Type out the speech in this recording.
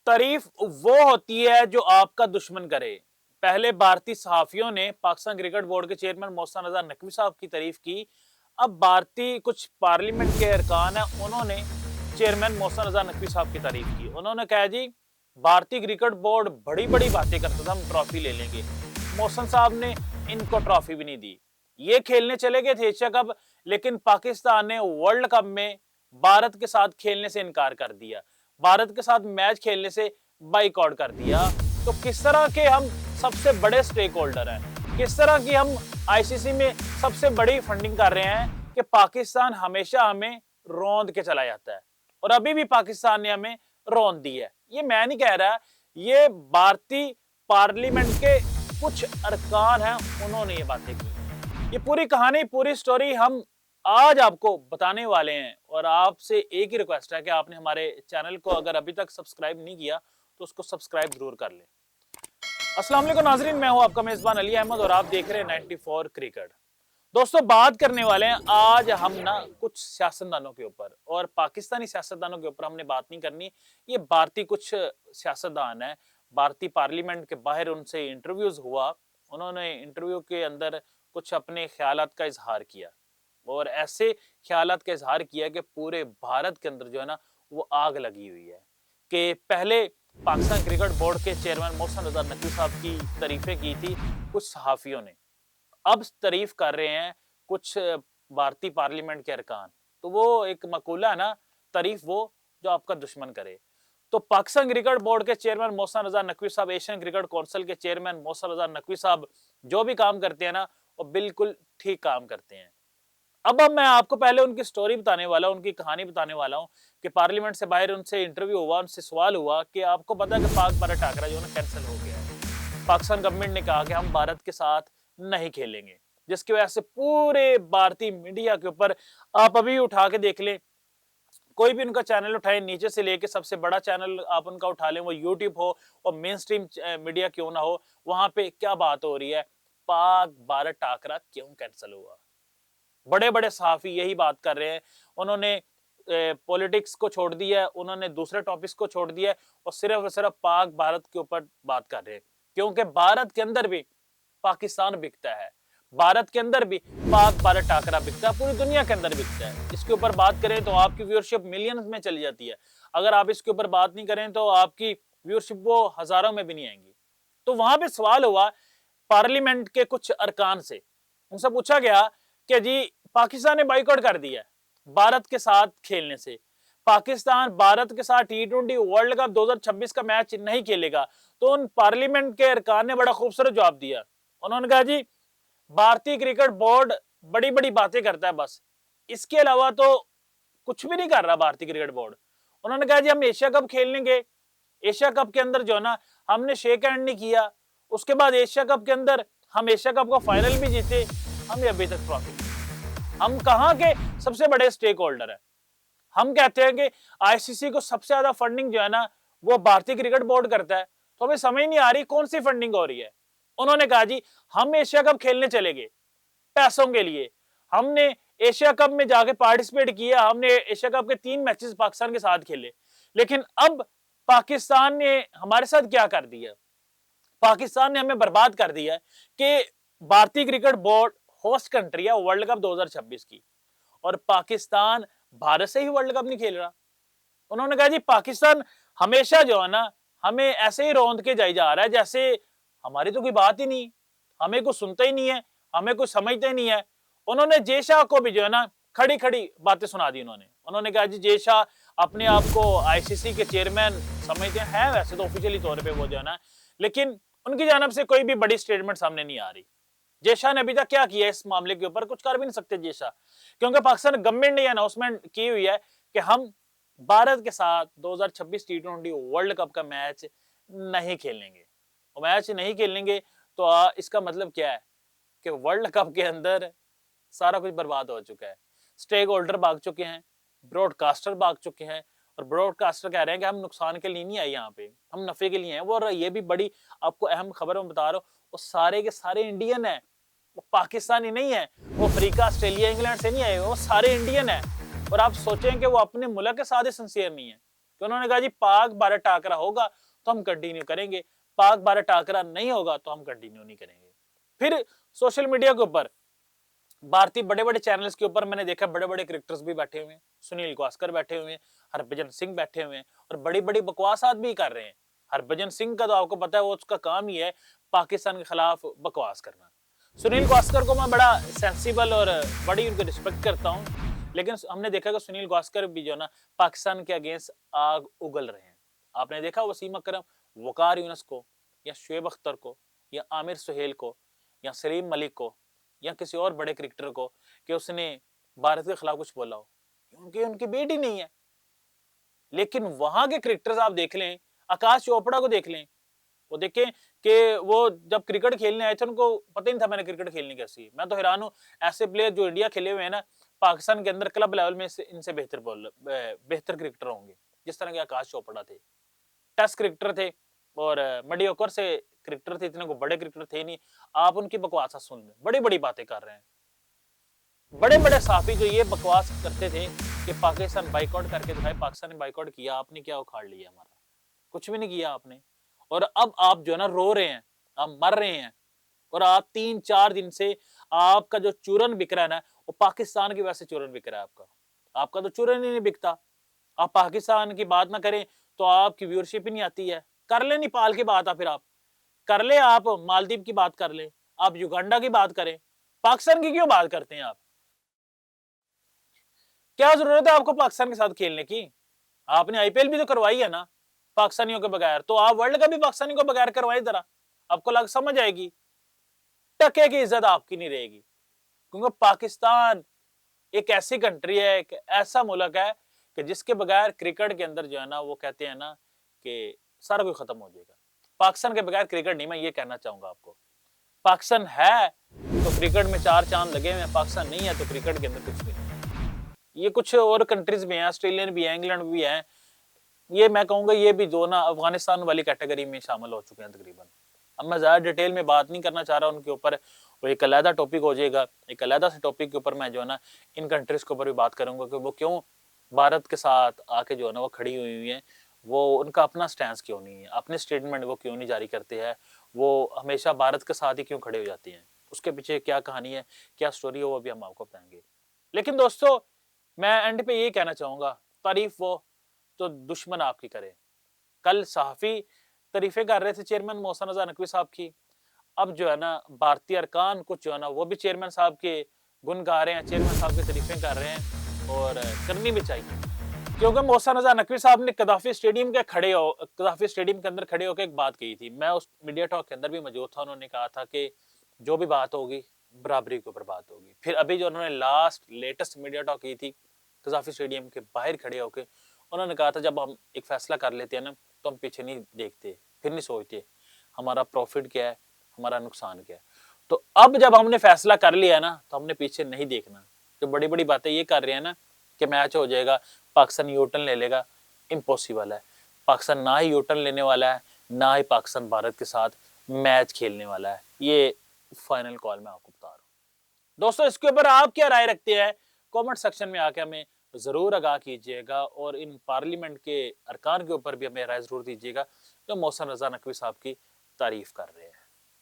तारीफ वो होती है जो आपका दुश्मन करे। पहले भारतीय सहाफियों ने पाकिस्तान क्रिकेट बोर्ड के चेयरमैन मोहसिन रजा नकवी साहब की तारीफ की। अब भारतीय कुछ पार्लियामेंट के अरकान हैं, उन्होंने चेयरमैन मोहसिन रजा नकवी साहब की तारीफ की। उन्होंने कहा जी भारतीय क्रिकेट बोर्ड बड़ी बड़ी बातें करता था, हम ट्रॉफी ले लेंगे। मोहसिन साहब ने इनको ट्रॉफी भी नहीं दी। ये खेलने चले गए थे एशिया कप, लेकिन पाकिस्तान ने वर्ल्ड कप में भारत के साथ खेलने से इनकार कर दिया, भारत के साथ मैच खेलने से बाइकआउट कर दिया। तो किस तरह के हम सबसे बड़े स्टेक होल्डर हैं, किस तरह की हम आईसीसी में सबसे बड़ी फंडिंग कर रहे हैं कि पाकिस्तान हमेशा हमें रौंद के चला जाता है, और अभी भी पाकिस्तान ने हमें रौंद दी है। ये मैं नहीं कह रहा, ये भारतीय पार्लियामेंट के कुछ अरकान हैं, उन्होंने ये बातें की। ये पूरी कहानी, पूरी स्टोरी हम आज आपको बताने वाले हैं, और आपसे एक ही रिक्वेस्ट है कि आपने हमारे चैनल को अगर अभी तक सब्सक्राइब नहीं किया तो उसको सब्सक्राइब जरूर कर लें। अस्सलाम वालेकुम नाजरीन, मैं हूं आपका मेजबान अली अहमद और आप देख रहे हैं 94 क्रिकेट। दोस्तों, बात करने वाले हैं आज हम ना कुछ सियासतदानों के ऊपर, और पाकिस्तानी सियासतदानों के ऊपर हमने बात नहीं करनी। ये भारतीय कुछ सियासतदान है, भारतीय पार्लियामेंट के बाहर उनसे इंटरव्यूज हुआ, उन्होंने इंटरव्यू के अंदर कुछ अपने ख्यालात का इजहार किया, और ऐसे ख्यालात का इजहार किया कि पूरे भारत के अंदर जो है ना वो आग लगी हुई है। कि पहले पाकिस्तान क्रिकेट बोर्ड के चेयरमैन मोहसिन रजा नकवी साहब की तारीफें की थी कुछ सहाफियों ने, अब तारीफ कर रहे हैं कुछ भारतीय पार्लियामेंट के अरकान। तो वो एक मकूला है ना, तारीफ वो जो आपका दुश्मन करे। तो पाकिस्तान क्रिकेट बोर्ड के चेयरमैन मोहसिन रजा नकवी साहब, एशियन क्रिकेट काउंसिल के चेयरमैन मोहसिन रजा नकवी साहब जो भी काम करते हैं ना वो बिल्कुल ठीक काम करते हैं। अब मैं आपको पहले उनकी स्टोरी बताने वाला हूं, उनकी कहानी बताने वाला हूं कि पार्लियामेंट से बाहर उनसे इंटरव्यू हुआ, उनसे सवाल हुआ कि आपको पता है कि पाक भारत टाकरा जो है कैंसिल हो गया है। पाकिस्तान गवर्नमेंट ने कहा कि हम भारत के साथ नहीं खेलेंगे, जिसकी वजह से पूरे भारतीय मीडिया के ऊपर, आप अभी उठा के देख लें, कोई भी उनका चैनल उठाए, नीचे से लेके सबसे बड़ा चैनल आप उनका उठा लें, वो यूट्यूब हो और मेन स्ट्रीम मीडिया क्यों ना हो, वहां पे क्या बात हो रही है, पाक भारत टाकरा क्यों कैंसिल हुआ। बड़े बड़े सहाफी यही बात कर रहे हैं। उन्होंने पॉलिटिक्स को छोड़ दिया है, उन्होंने दूसरे टॉपिक्स को छोड़ दिया है और सिर्फ पाक भारत के ऊपर बात कर रहे हैं, क्योंकि भारत के अंदर भी पाकिस्तान बिकता है, भारत के अंदर भी पाक भारत टाकरा बिकता है, पूरी दुनिया के अंदर बिकता है। इसके ऊपर बात करें तो आपकी व्यूअरशिप मिलियंस में चली जाती है, अगर आप इसके ऊपर बात नहीं करें तो आपकी व्यूअरशिप वो हजारों में भी नहीं आएंगी। तो वहां पे सवाल हुआ पार्लियामेंट के कुछ अरकान से, उनसे पूछा गया कि जी पाकिस्तान ने बाइकआउट कर दिया भारत के साथ खेलने से, पाकिस्तान भारत के साथ टी20 वर्ल्ड कप 2026 का मैच नहीं खेलेगा। तो उन पार्लियामेंट के अरकान ने बड़ा खूबसूरत जवाब दिया। उन्होंने कहा जी भारतीय क्रिकेट बोर्ड बड़ी बड़ी बातें करता है, बस इसके अलावा तो कुछ भी नहीं कर रहा भारतीय क्रिकेट बोर्ड। उन्होंने कहा जी हम एशिया कप खेलेंगे, एशिया कप के अंदर जो है ना हमने शेक हैंड नहीं किया, उसके बाद एशिया कप के अंदर हम एशिया कप का फाइनल भी जीते, हमें अभी तक ट्रॉफी, हम कहां के सबसे बड़े स्टेक होल्डर है। हम कहते हैं कि आईसीसी को सबसे ज्यादा फंडिंग जो है ना वो भारतीय क्रिकेट बोर्ड करता है, तो हमें समझ नहीं आ रही कौन सी फंडिंग हो रही है। उन्होंने कहा जी हम एशिया कप खेलने चले गए पैसों के लिए, हमने एशिया कप में जाके पार्टिसिपेट किया, हमने एशिया कप के 3 मैचेस पाकिस्तान के साथ खेले, लेकिन अब पाकिस्तान ने हमारे साथ क्या कर दिया, पाकिस्तान ने हमें बर्बाद कर दिया है कि भारतीय क्रिकेट बोर्ड होस्ट कंट्री है वर्ल्ड कप 2026 की, और पाकिस्तान भारत से ही वर्ल्ड कप नहीं खेल रहा। उन्होंने कहा जी पाकिस्तान हमेशा जो है ना हमें ऐसे ही रौंद के जाई जा रहा है जैसे हमारी तो कोई बात ही नहीं, हमें कुछ सुनता ही नहीं है, हमें कुछ समझता ही नहीं है। उन्होंने जय शाह को भी जो है ना खड़ी खड़ी बातें सुना दी। उन्होंने कहा जी जय शाह अपने आप को आईसीसी के चेयरमैन समझते हैं, वैसे तो ऑफिशियली तौर पे वो जो है ना, लेकिन उनकी जानब से कोई भी बड़ी स्टेटमेंट सामने नहीं आ रही। जय शाह ने अभी तक क्या किया इस मामले के ऊपर, कुछ कर भी नहीं सकते जय शाह, क्योंकि पाकिस्तान गवर्नमेंट ने अनाउंसमेंट की हुई है कि हम भारत के साथ 2026 टी20 वर्ल्ड कप का मैच नहीं खेलेंगे। और मैच नहीं खेलेंगे तो इसका मतलब क्या है कि वर्ल्ड कप के अंदर सारा कुछ बर्बाद हो चुका है, स्टेक होल्डर भाग चुके हैं, ब्रॉडकास्टर भाग चुके हैं, और ब्रॉडकास्टर कह रहे हैं कि हम नुकसान के लिए नहीं आए यहाँ पे, हम नफे के लिए हैं। वो ये भी बड़ी आपको अहम खबर मैं बता रहा हूँ, वो सारे के सारे इंडियन है, वो पाकिस्तानी नहीं है, वो अफ्रीका ऑस्ट्रेलिया इंग्लैंड से नहीं आए, वो सारे इंडियन है। और आप सोचें कि वो अपने मुल्क के साथ ही सिंसियर नहीं है, कि उन्होंने कहा जी पाक भारत टाकरा होगा तो हम कंटिन्यू करेंगे, पाक भारत टाकरा नहीं होगा तो हम कंटिन्यू नहीं करेंगे। फिर सोशल मीडिया के ऊपर भारतीय बड़े बड़े चैनल्स के ऊपर मैंने देखा बड़े बड़े क्रिकेटर्स भी बैठे हुए हैं, सुनील गावस्कर बैठे हुए हैं, हरभजन सिंह बैठे हुए हैं और बड़ी बड़ी बकवासात भी कर रहे हैं। हरभजन सिंह का तो आपको पता है वो उसका काम ही है पाकिस्तान के खिलाफ बकवास करना। सुनील गावस्कर को मैं बड़ा सेंसिबल और बड़ी उनकी रिस्पेक्ट करता हूँ, लेकिन हमने देखा कि सुनील गावस्कर भी जो है ना पाकिस्तान के अगेंस्ट आग उगल रहे हैं। आपने देखा वसीम अकरम, वकार यूनुस को या शुएब अख्तर को या आमिर सुहेल को या सलीम मलिक को या किसी और बड़े क्रिकेटर को कि उसने भारत के खिलाफ कुछ बोला हो, क्योंकि उनकी बेटी नहीं है। लेकिन वहां के क्रिकेटर्स आप देख लें, आकाश चोपड़ा को देख लें, वो देखें कि वो जब क्रिकेट खेलने आए थे उनको पता ही नहीं था मैंने क्रिकेट खेलनी कैसी है। मैं तो हैरान हूँ, ऐसे प्लेयर जो इंडिया खेले हुए हैं ना पाकिस्तान के अंदर क्लब लेवल में इनसे बेहतर क्रिकेटर होंगे, जिस तरह के आकाश चोपड़ा थे, टेस्ट क्रिकेटर थे और मीडियोकर से क्रिकेटर थे, इतने को बड़े क्रिकेटर थे नहीं। आप उनकी बकवास सुन लें, बड़ी बड़ी बातें कर रहे हैं। बड़े बड़े साफी जो ये बकवास करते थे कि पाकिस्तान बाइकआउट करके दिखाए, पाकिस्तान ने बाइकआउट किया, आपने क्या उखाड़ लिया हमारा? कुछ भी नहीं किया आपने। और अब आप जो है ना रो रहे हैं, आप मर रहे हैं और आप 3-4 दिन से आपका जो चूरन बिक रहा है ना वो पाकिस्तान की वजह से चूरन बिक रहा है आपका। आपका तो चूरन ही नहीं बिकता। आप पाकिस्तान की बात ना करें तो आपकी व्यूअरशिप ही नहीं आती है। कर ले नेपाल की बात, फिर आप कर ले, आप मालदीव की बात कर ले, आप युगांडा की बात करें, पाकिस्तान की क्यों बात करते हैं आप? क्या जरूरत है आपको पाकिस्तान के साथ खेलने की? आपने आईपीएल भी तो करवाई है ना पाकिस्तानियों के बगैर, तो आप वर्ल्ड कप भी पाकिस्तानियों को बगैर करवाएं जरा, आपको लग समझ आएगी। टके की इज्जत आपकी नहीं रहेगी, क्योंकि पाकिस्तान एक ऐसी कंट्री है, एक ऐसा मुल्क है कि जिसके बगैर क्रिकेट के अंदर जो है ना वो कहते हैं ना कि सारा कुछ खत्म हो जाएगा। पाकिस्तान के बगैर क्रिकेट नहीं, मैं ये कहना चाहूंगा आपको। पाकिस्तान है तो क्रिकेट में 4 चांद लगे हुए हैं, पाकिस्तान नहीं है तो क्रिकेट के अंदर कुछ भी नहीं। ये कुछ और कंट्रीज भी हैं, ऑस्ट्रेलियन भी है, इंग्लैंड भी है, ये मैं कहूंगा ये भी जो ना अफगानिस्तान वाली कैटेगरी में शामिल हो चुके हैं तकरीबन। अब मैं ज्यादा डिटेल में बात नहीं करना चाह रहा उनके ऊपर, वो एक अलहदा टॉपिक हो जाएगा। एक अलहदा से टॉपिक के ऊपर मैं जो है ना इन कंट्रीज के ऊपर भी बात करूंगा कि वो क्यों भारत के साथ आके जो है ना वो खड़ी हुई है, वो उनका अपना स्टैंड क्यों नहीं है, अपने स्टेटमेंट वो क्यों नहीं जारी करते हैं, वो हमेशा भारत के साथ ही क्यों खड़े हो जाते हैं, उसके पीछे क्या कहानी है, क्या स्टोरी है, वो भी हम आपको बताएंगे। लेकिन दोस्तों मैं एंड पे ये कहना चाहूंगा, तारीफ वो तो दुश्मन आपकी करे। कल सहाफी तारीफें कर रहे थे चेयरमैन मोहसिन रजा नकवी साहब की, अब जो है ना भारतीय अरकान कुछ जो है ना वो भी चेयरमैन साहब के गुण गा रहे हैं, चेयरमैन साहब की तारीफें कर रहे हैं और करनी भी चाहिए। क्योंकि मोहसिन रजा नकवी साहब ने कदाफी स्टेडियम के अंदर खड़े होकर एक बात कही थी, मैं उस मीडिया टॉक के अंदर भी मौजूद था। उन्होंने कहा था कि जो भी बात होगी बराबरी के ऊपर बात होगी। फिर अभी जो उन्होंने लेटेस्ट मीडिया टॉक की थी कदाफी स्टेडियम के बाहर खड़े होकर, उन्होंने कहा था जब हम एक फैसला कर लेते हैं ना तो हम पीछे नहीं देखते, फिर नहीं सोचते हमारा प्रॉफिट क्या है, हमारा नुकसान क्या है। तो अब जब हमने फैसला कर लिया है ना तो हमने पीछे नहीं देखना। जो बड़ी बड़ी बातें ये कर रहे हैं ना कि मैच हो जाएगा, पाकिस्तान यूटर्न ले लेगा, इम्पॉसिबल है। पाकिस्तान ना ही यूटर्न लेने वाला है, ना ही पाकिस्तान भारत के साथ मैच खेलने वाला है। ये फाइनल कॉल मैं आपको बता रहा हूँ। दोस्तों इसके ऊपर आप क्या राय रखते हैं कमेंट सेक्शन में आके हमें जरूर आगाह कीजिएगा और इन पार्लियामेंट के अरकान के ऊपर भी हमें राय जरूर दीजिएगा जो मोहसिन रजा नकवी साहब की तारीफ कर रहे हैं।